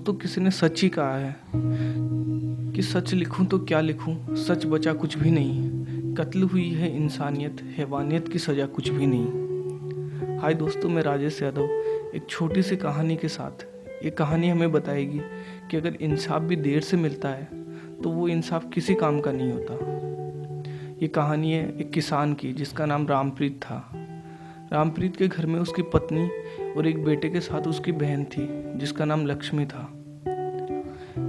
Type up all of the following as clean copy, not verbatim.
दोस्तों, किसी ने सच ही कहा है कि सच लिखूं तो क्या लिखूं, सच बचा कुछ भी नहीं। कत्ल हुई है इंसानियत, हैवानियत की सज़ा कुछ भी नहीं। हाय दोस्तों, मैं राजेश यादव एक छोटी सी कहानी के साथ। ये कहानी हमें बताएगी कि अगर इंसाफ भी देर से मिलता है तो वो इंसाफ किसी काम का नहीं होता। ये कहानी है एक किसान की जिसका नाम रामप्रीत था। रामप्रीत के घर में उसकी पत्नी और एक बेटे के साथ उसकी बहन थी जिसका नाम लक्ष्मी था।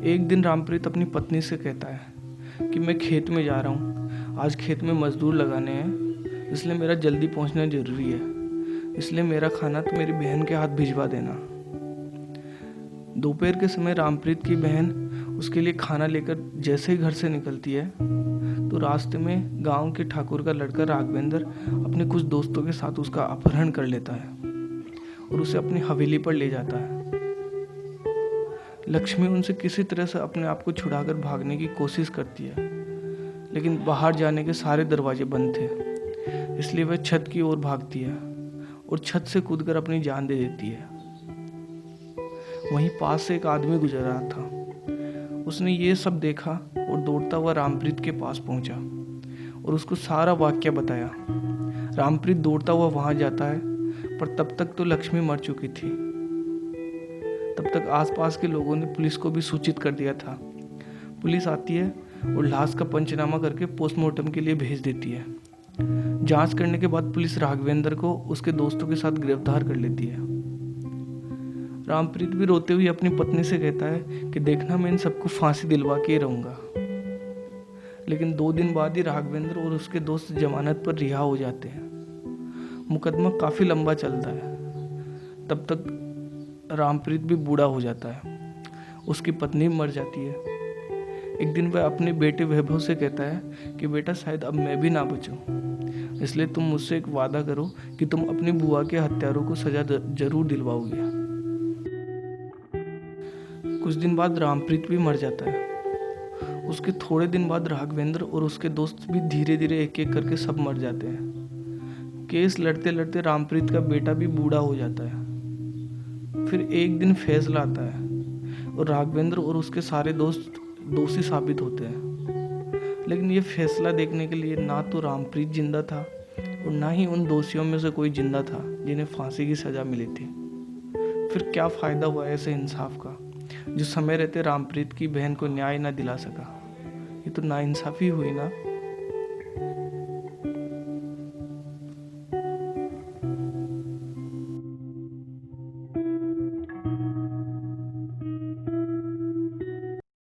एक दिन रामप्रीत अपनी पत्नी से कहता है कि मैं खेत में जा रहा हूँ, आज खेत में मजदूर लगाने हैं, इसलिए मेरा जल्दी पहुँचना ज़रूरी है, इसलिए मेरा खाना तो मेरी बहन के हाथ भिजवा देना। दोपहर के समय रामप्रीत की बहन उसके लिए खाना लेकर जैसे ही घर से निकलती है तो रास्ते में गांव के ठाकुर का लड़का राघवेंद्र अपने कुछ दोस्तों के साथ उसका अपहरण कर लेता है और उसे अपनी हवेली पर ले जाता है। लक्ष्मी उनसे किसी तरह से अपने आप को छुड़ाकर भागने की कोशिश करती है, लेकिन बाहर जाने के सारे दरवाजे बंद थे, इसलिए वह छत की ओर भागती है और छत से कूदकर अपनी जान दे देती है। वहीं पास से एक आदमी गुजर रहा था। उसने ये सब देखा और दौड़ता हुआ रामप्रीत के पास पहुंचा और उसको सारा वाक्य बताया। रामप्रीत दौड़ता हुआ वहां जाता है, पर तब तक तो लक्ष्मी मर चुकी थी। तब तक आसपास के लोगों ने पुलिस को भी सूचित कर दिया था। पुलिस आती है और लाश का पंचनामा करके पोस्टमार्टम के लिए भेज देती है। जांच करने के बाद पुलिस राघवेंद्र को उसके दोस्तों के साथ गिरफ्तार कर लेती है। रामप्रीत भी रोते हुए अपनी पत्नी से कहता है कि देखना, मैं इन सबको फांसी दिलवा के रहूंगा। लेकिन 2 दिन बाद ही राघवेंद्र और उसके दोस्त जमानत पर रिहा हो जाते हैं। मुकदमा काफी लंबा चलता है। तब तक रामप्रीत भी बूढ़ा हो जाता है, उसकी पत्नी मर जाती है। एक दिन वह अपने बेटे वैभव से कहता है कि बेटा, शायद अब मैं भी ना बचूं, इसलिए तुम मुझसे एक वादा करो कि तुम अपनी बुआ के हत्यारों को सजा जरूर दिलवाओगे। कुछ दिन बाद रामप्रीत भी मर जाता है। उसके थोड़े दिन बाद राघवेंद्र और उसके दोस्त भी धीरे धीरे एक एक करके सब मर जाते हैं। केस लड़ते लड़ते रामप्रीत का बेटा भी बूढ़ा हो जाता है। फिर एक दिन फैसला आता है और राघवेंद्र और उसके सारे दोस्त दोषी साबित होते हैं। लेकिन ये फैसला देखने के लिए ना तो रामप्रीत जिंदा था और ना ही उन दोषियों में से कोई जिंदा था जिन्हें फांसी की सजा मिली थी। फिर क्या फायदा हुआ ऐसे इंसाफ का, जो समय रहते रामप्रीत की बहन को न्याय ना दिला सका। ये तो नाइंसाफी हुई ना।